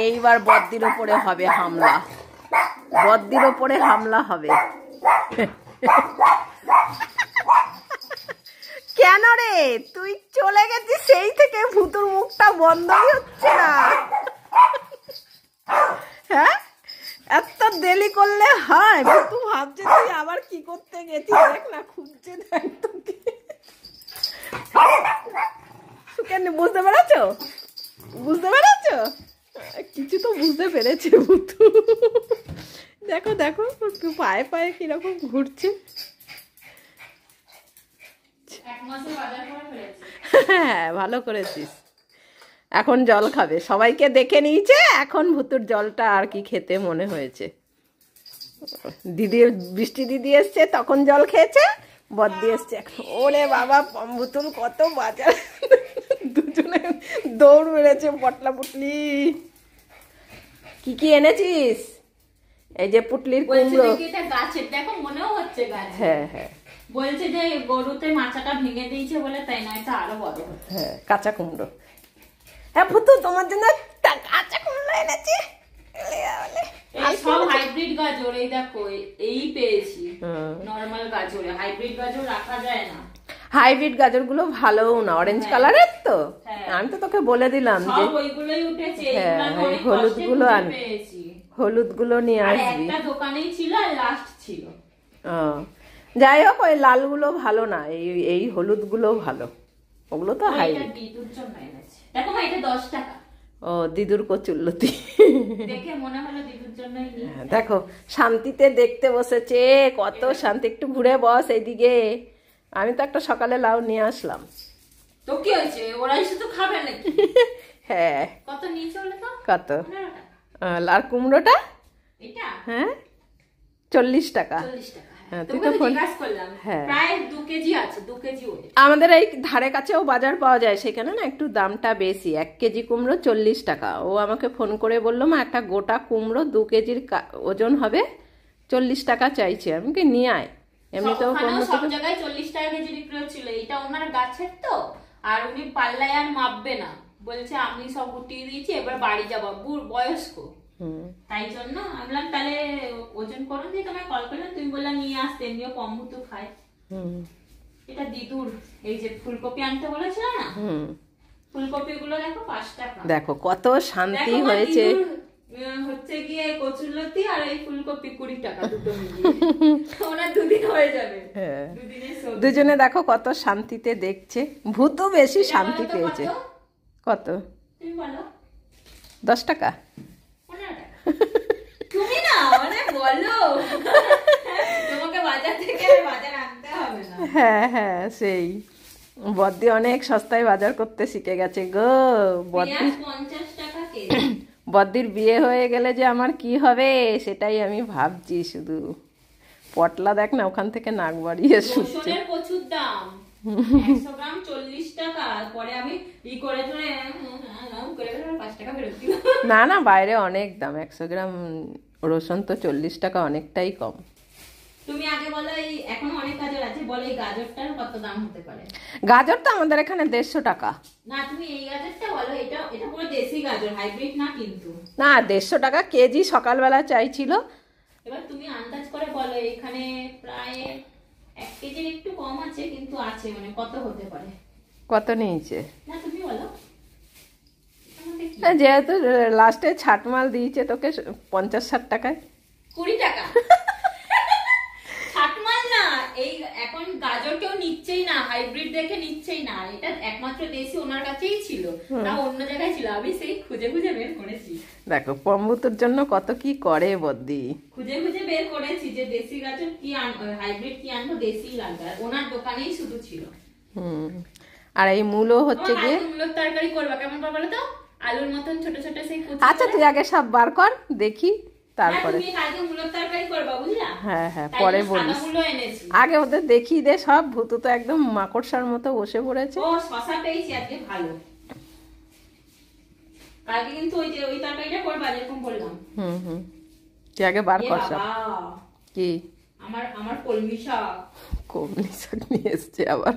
এইবার বদ্দির ওপরে হবে হামলা, বদ্দির ওপরে হামলা হবে। কেন রে তুই চলে গেছিস সেই থেকে ভুতুর মুখটা বন্ধই হচ্ছে না। হ্যাঁ এত দেরি করলে হয়? ভুতু ভাবছে তুই আবার কি করতে গেছিস, দেখ না খুঁজছে, দেখ তোকে। কেন বুঝতে পেরেছো? বুঝতে পেরেছো? কিছু তো বুঝতে পেরেছে ভুতু। দেখো দেখো পায়ে পায়ে কিরকম ঘুরছে। হ্যাঁ ভালো করেছিস। এখন জল খাবে, সবাইকে দেখে নিয়েছে, এখন ভুতুর জলটা আর কি খেতে মনে হয়েছে। দিদি বৃষ্টি দিদি এসছে তখন জল খেয়েছে, বদ্দি এসছে এখন। ওরে বাবা ভুতুল কত বাজার, দুজনে দৌড় মেরেছে পটলা পুটলি। কি কি এনেছিস? এই যে পুটলির কুমড়ো। গাছের দেখো মনেও হচ্ছে গাছ। হ্যাঁ হ্যাঁ বলছে যে গরুতে মাচাটা ভেঙে দিয়েছে বলে, তাই নয় তো আরো বড়। হ্যাঁ কাঁচা কুমড়ো। হ্যাঁ ভুতু তোমার জন্য কাঁচা কুমড়ো এনেছি। সব হাইব্রিড গাজর, এই দেখো এই পেয়েছি। নরমাল গাজরে হাইব্রিড গাজর রাখা যায় না। হাইব্রিড গাজর গুলো ভালোও না, অরেঞ্জ কালারের তো। আমি তো তোকে বলে দিলাম যে ওইগুলোই উঠেছে, হলুদ গুলো আন, হলুদ গুলো নিয়ে আসবি। একটা দোকানেই ছিল আর লাস্ট ছিল। যাই হোক ওই লাল গুলো ভালো না, এই হলুদ গুলো ভালো, ওগুলো তো হাইব্রিড। দেখো ভাই এটা 10 টাকা। ও দিদুর কচুল্লতি দেখে মনে হলো দিদুর জন্যই নি। দেখো শান্তিতে দেখতে বসেছে, কত শান্তি। একটু ঘুরে বস এইদিকে। আমি তো একটা সকালে লাউ নিয়ে আসলাম। তো কি হয়েছে, ওরাই শুধু খাবে নাকি? হ্যাঁ কত নিয়েছে বলে তো? কত? লাল কুমড়োটা এটা হ্যাঁ 40 টাকা। 40 টাকা। তুই তো জিজ্ঞাসা করলাম, প্রায় 2 কেজি আছে, 2 কেজি ওই। আমাদের এই ধারে কাছেও বাজার পাওয়া যায়, সেখানে না একটু দামটা বেশি। 1 কেজি কুমড়ো 40 টাকা। ও আমাকে ফোন করে বললো মা একটা গোটা কুমড়ো 2 কেজির ওজন হবে, 40 টাকা চাইছে। আমি কি নিয়ে আয়, এমনিতেও সব জায়গায় 40 টাকা কেজি বিক্রি হচ্ছিল। এটা ওনার গাছের তো, আর উনি পাল্লায় আর মাপবে না, বলছে আমি সব গুটিয়ে দিয়েছি, এবার বাড়ি যাবো, বয়স্ক। তাই জন্য আমি বললাম তাহলে ওজন করো, দিয়ে তোমায় কল করলাম, তুমি বললাম নিয়ে আসতে, এমনিও কম ভুতু খায়। এটা দিদুর এই যে ফুলকপি আনতে বলেছিল না, ফুলকপি গুলো দেখো 5 টাকা। দেখো কত শান্তি হয়েছে। হচ্ছে গিয়ে কচুরলতি আর এই ফুলকপি 20 টাকা দুটো মিলিয়ে। ওনার 2 দিন হয়ে যাবে। দুজনে দেখো কত শান্তিতে দেখছে। ভূতও বেশি শান্তি পেয়েছে। কত? তুমি বলো। 10 টাকা। তুমি না মানে বলো, তোমাকে বাজার থেকে বাজার আনতে হবে না। হ্যাঁ হ্যাঁ সেই বদ্দি অনেক সস্তায় বাজার করতে শিখে গেছে গো। বদ্দি 50 টাকা কেজি। বদ্দির বিয়ে হয়ে গেলে যে আমার কি হবে সেটাই আমি ভাবছি শুধু। পটলা দেখ না ওখান থেকে নাক বাড়িয়ে শুচ্ছে। প্রচুর দাম, 100 গ্রাম 40 টাকা। পরে আমি ই করে ধরে 5 টাকা বেরোত দিল। না না বাইরে অনেক দাম, 100 গ্রাম রসুন তো 40 টাকা, অনেকটাই কম। তুমি আগে বলো, এই এখন অনেক গাজর আছে, বলো এই গাজরটার কত দাম হতে পারে? গাজর তো আমাদের এখানে 150 টাকা। না তুমি এই গাজরটা বলো, এটা এটা পুরো দেশি গাজর, হাইব্রিড না কিন্তু। না 150 টাকা কেজি সকালবেলা চাইছিল। এবার তুমি আন্দাজ করে বলো, এখানে প্রায় 1 কেজির একটু কম আছে, কিন্তু আছে, মানে কত হতে পারে? কত নিয়েছে? না তুমি বলো। যেহেতু লাস্টে ছাটমাল দিয়েছে তোকে 50-60 টাকায়। 20 টাকা ছাটমাল না, এই এখন গাজর কেউ নিচ্ছেই না, হাইব্রিড দেখে নিচ্ছেই না। এটা একমাত্র দেশি ওনার কাছেই ছিল, না অন্য জায়গায় ছিল। আমি সেই খুঁজে খুঁজে বের করেছি। দেখো পম্বুতুর জন্য কত কি করে বদ্দি। খুঁজে খুঁজে বের করেছি যে দেশি গাজর কি আনবো, হাইব্রিড কি আনবো, দেশি লাগবে। ওনার দোকানেই শুধু ছিল। আর এই মূলো হচ্ছে গিয়ে মূলোর তরকারি করবা কেমন করে বলো তো? আলুর মতন ছোট ছোট সেই কুচি। আচ্ছা তুই আগে সব বার কর দেখি, তারপরে তুমি কালকে মূলোর তরকারি করবা, বুঝলা? হ্যাঁ হ্যাঁ পরে বলিস। আগে ওদের দেখিয়ে দে সব। ভূতু তো একদম মাকড়সার মতো বসে পড়েছে। ও শশা পেয়েছি আজকে, ভালো। কালকে কিন্তু ওই যে ওই তরকারিটা করবা যেরকম বললাম। তুই আগে বার কর সব। কি? আমার কলমি শাক। কলমি শাক নিয়ে এসছে আবার।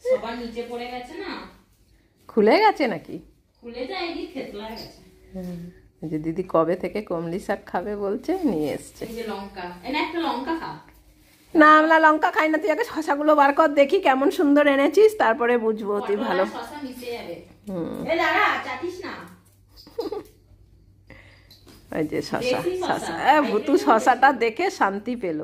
সবার নিচে পড়ে গেছে না। খুলে গেছে নাকি? খুলে যায়নি, থেতলা গেছে। যে দিদি কবে থেকে কমলি শাক খাবে বলছে, নিয়ে এসছে। এই যে লঙ্কা, এনে একটা লঙ্কা খা। না আমরা লঙ্কা খাই না, তুই আগে শশাগুলো বার কর দেখি কেমন সুন্দর এনেছিস, তারপরে বুঝবো তুই ভালো। শশা মিশে যাবে। এই দাঁড়া, চাটিস না। ওই যে শশা, শশা ভুতু শশাটা দেখে শান্তি পেল।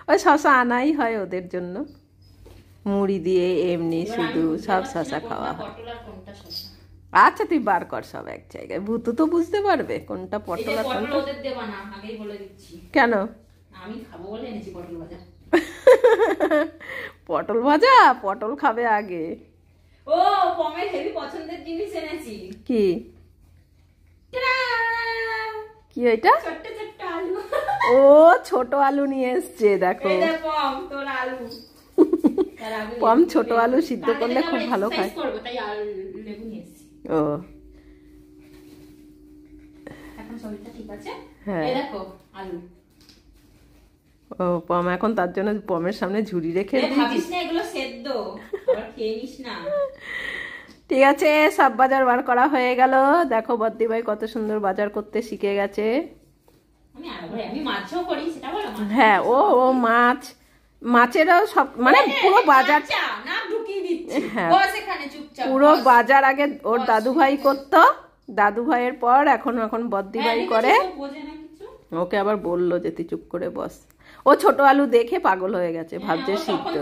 ওই শশা আনাই হয় ওদের জন্য, মুড়ি দিয়ে এমনি শুধু সব শশা খাওয়া হয়। আচ্ছা তুই বার কর সব এক জায়গায়, ভুতু তো বুঝতে পারবে কোনটা পটল আর কোনটা। ওদের দেবা না, আগেই বলে দিচ্ছি। কেন? আমি খাবো বলে এনেছি পটল ভাজা। পটল ভাজা? পটল খাবে আগে। ও পমের হেভি পছন্দের জিনিস এনেছি। কি কি ওইটা? ছোট্ট ছোট্ট আলু। ও ছোট আলু নিয়ে এসছে, দেখো। এই দেখ পম, তোর আলু। পম ছোট আলু সিদ্ধ করলে খুব ভালো খায়। করব তাই আলু লেবু নিয়ে এসেছি। ও এখন শরীরটা ঠিক আছে? হ্যাঁ। এই দেখো আলু। ও পম এখন তার জন্য পমের সামনে ঝুড়ি রেখে দিয়েছি। ভাবিস না এগুলো সেদ্ধ, আবার খেয়ে নিস না। ঠিক আছে, সব বাজার বার করা হয়ে গেল। দেখো বদ্দি ভাই কত সুন্দর বাজার করতে শিখে গেছে। আমি মাছও করি, সেটা বলো। হ্যাঁ ও ও মাছ, মাছেরও সব মানে পুরো বাজার না ঢুকিয়ে দিচ্ছি। হ্যাঁ বস এখানে চুপচাপ। পুরো বাজার আগে ওর দাদু ভাই করতো, দাদু ভাইয়ের পর এখন এখন বদ্দি ভাই করে। ওকে আবার বললো যে তুই চুপ করে বস। ও ছোট আলু দেখে পাগল হয়ে গেছে, ভাবছে সিদ্ধ।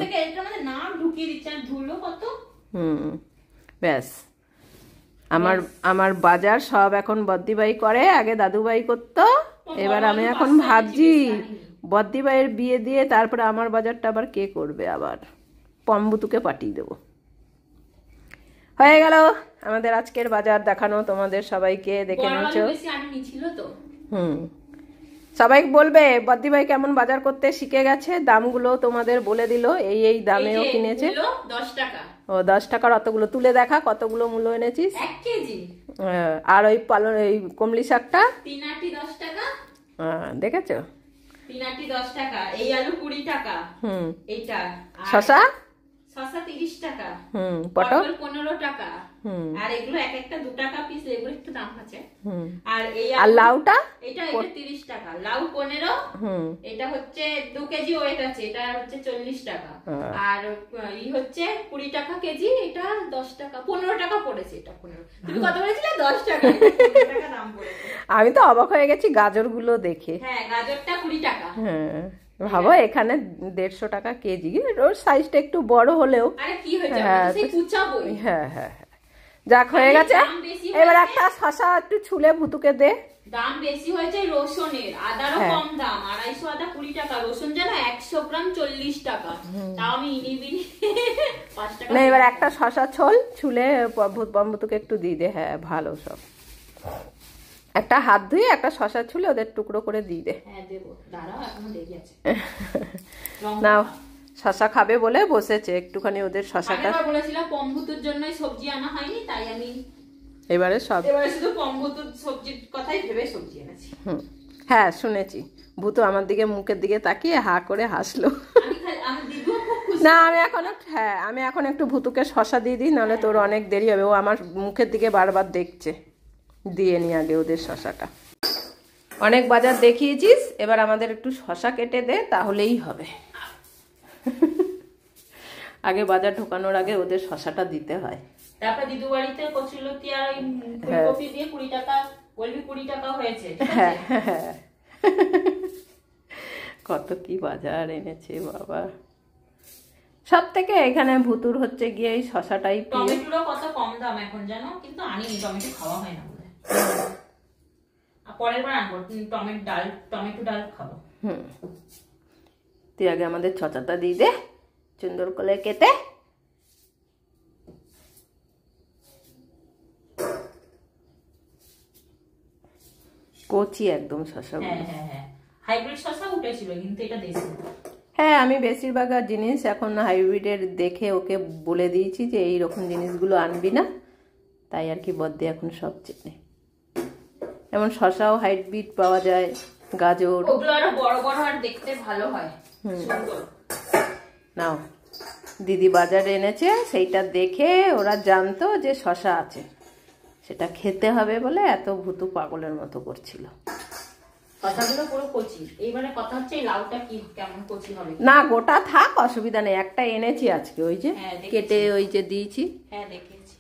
ব্যাস আমার বাজার সব এখন বদ্দি ভাই করে, আগে দাদু ভাই করতো। এবার আমি এখন ভাবছি বদ্দি ভাইয়ের বিয়ে দিয়ে তারপরে আমার বাজারটা আবার কে করবে, আবার পম্বুতুকে পাঠিয়ে দেবো। হয়ে গেল আমাদের আজকের বাজার দেখানো তোমাদের সবাইকে, দেখে নিচ্ছো। সবাই বলবে বদ্দি ভাই কেমন বাজার করতে শিখে গেছে। দামগুলো তোমাদের বলে দিল, এই এই দামেও কিনেছে। 10 টাকা। ও 10 টাকার অতগুলো তুলে দেখা কতগুলো মূল্য এনেছিস। 1 কেজি। আর ওই পালন এই কমলি শাকটা 3 আটি 10 টাকা। দেখেছো? 3 আটি 10 টাকা। এই আলু 20 টাকা। এইটা। শশা 30 টাকা। পটল 15 টাকা। আর এগুলো এক একটা 2 টাকা পিস, এগুলো একটু দাম আছে। আর এই আর লাউটা এটা 30 টাকা। লাউ 15। এটা হচ্ছে 2 কেজি ওয়েট আছে, এটা হচ্ছে 40 টাকা। আর ই হচ্ছে 20 টাকা কেজি, এটা 10 টাকা 15 টাকা পড়েছে। এটা 15। তুমি কত বলেছিলে? 10 টাকা। 15 টাকা দাম পড়েছে। আমি তো অবাক হয়ে গেছি গাজরগুলো দেখে। হ্যাঁ গাজরটা 20 টাকা। হ্যাঁ ভাবো এখানে 150 টাকা কেজি, ওর সাইজটা একটু বড় হলেও। আরে কি হয়েছে, সেই কুচাবই। হ্যাঁ হ্যাঁ যাক হয়ে গেছে। এবার একটা শশা একটু ছুলে ভুতুকে দে। দাম বেশি হয়েছে রসুনের, আদারও কম দাম। 250 আদা 20 টাকা, রসুন জানো 100 গ্রাম 40 টাকা। তাও আমি ইনিবিনি 5 টাকা। না এবার একটা শশা ছুলে ভুতুকে একটু দিয়ে দে। হ্যাঁ ভালো সব। একটা হাত ধুয়ে একটা শশা ছুলে ওদের টুকরো করে দিয়ে দে। হ্যাঁ দেব, দাঁড়াও এখনো দেরি আছে। নাও শশা খাবে বলে বসেছে, একটুখানি ওদের শশাটা। আমি বলেছিলাম পম্বুতুর জন্যই সবজি আনা হয়নি, তাই আমি এবারে শুধু পম্বুতুর সবজির কথাই ভেবে সবজি এনেছি। হ্যাঁ শুনেছি, ভূতু আমার দিকে মুখের দিকে তাকিয়ে হা করে হাসলো। না আমি এখন একটু ভূতুকে শশা দিয়ে দিই, নাহলে তোর অনেক দেরি হবে। ও আমার মুখের দিকে বারবার দেখছে। দিয়ে নি আগে ওদের শশাটা। অনেক বাজার দেখিয়েছিস, এবার আমাদের একটু শশা কেটে দে, তাহলেই হবে। আগে বাজার ঢোকানোর আগে ওদের শশাটা দিতে হয়। তারপর দিদু বাড়িতে কচুলতি আর ফুলকপি দিয়ে 20 টাকা, বলবি 20 টাকা হয়েছে। হ্যাঁ কত কি বাজার এনেছে বাবা। সব থেকে এখানে ভুতুর হচ্ছে গিয়ে এই শশাটাই। টমেটোরও কত কম দাম এখন জানো, কিন্তু আনিনি, টমেটো খাওয়া হয় না বলে। আর পরের বার আনবো টমেটো ডাল খাবো। তুই আগে আমাদের শশাটা দিয়ে দে সুন্দর করে কেটে। কচি একদম শশা। হ্যাঁ হাইব্রিড শশা উঠেছিল, কিন্তু এটা দেশি। হ্যাঁ আমি বেশিরভাগ জিনিস এখন হাইব্রিডের দেখে ওকে বলে দিয়েছি যে এইরকম জিনিসগুলো আনবি না, তাই আর কি বদ্দি এখন সব চেনে। এমন শশাও হাইব্রিড পাওয়া যায়, গাজর। ওগুলো আরো বড় বড় আর দেখতে ভালো হয়, সুন্দর। নাও দিদি বাজারে এনেছে, সেইটা দেখে ওরা জানতো যে শশা আছে। সেটা খেতে হবে বলে এত ভুতু পাগলের মতো করছিল। কথাগুলো পুরো কচি। এইবারে কথা হচ্ছে এই লাউটা কি কেমন কচি হবে। না গোটা থাক, অসুবিধা নেই। একটা এনেছি আজকে, ওই যে কেটে ওই যে দিয়েছি। হ্যাঁ দেখেছি,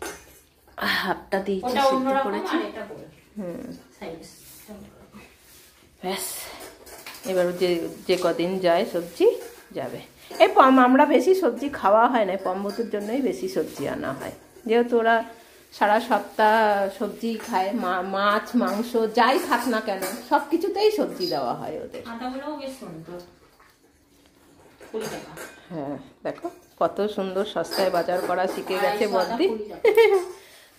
হাফটা দিয়েছি, ওটা সিদ্ধ অন্যরকম করেছি। আর এটা বড়। সাইজ ব্যাস, এবার যে কদিন যায় সবজি যাবে। এই আমরা বেশি সবজি খাওয়া হয় না, পম্বতুর জন্যই বেশি সবজি আনা হয়, যেহেতু ওরা সারা সপ্তাহ সবজি খায়। মাছ মাংস যাই খাক না কেন সব কিছুতেই সবজি দেওয়া হয় ওদের। আটাগুলোও বেশ সুন্দর, 20 টাকা। হ্যাঁ দেখো কত সুন্দর সস্তায় বাজার করা শিখে গেছে বদ্দি।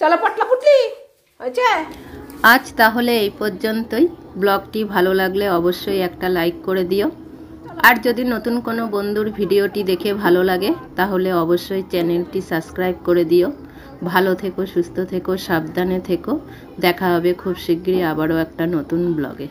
চলো পটলা পুটলি হয়েছে। আজ তাহলে এই পর্যন্তই। ব্লগটি ভালো লাগলে অবশ্যই একটা লাইক করে দিও, আর যদি নতুন কোনো বন্ধুর ভিডিওটি দেখে ভালো লাগে তাহলে অবশ্যই চ্যানেলটি সাবস্ক্রাইব করে দিও। ভালো থেকো, সুস্থ থেকো, সাবধানে থেকো। দেখা হবে খুব শিগগিরই আবারও একটা নতুন ব্লগে।